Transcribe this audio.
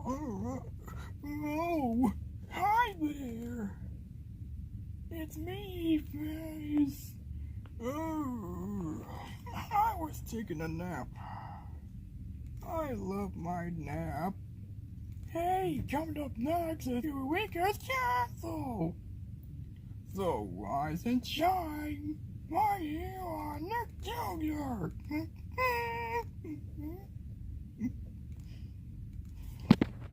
Oh, hi there. It's me, Face. Oh, I was taking a nap. I love my nap. Hey, coming up next is Eureeka's Castle. So rise and shine. My here on Nick Jr.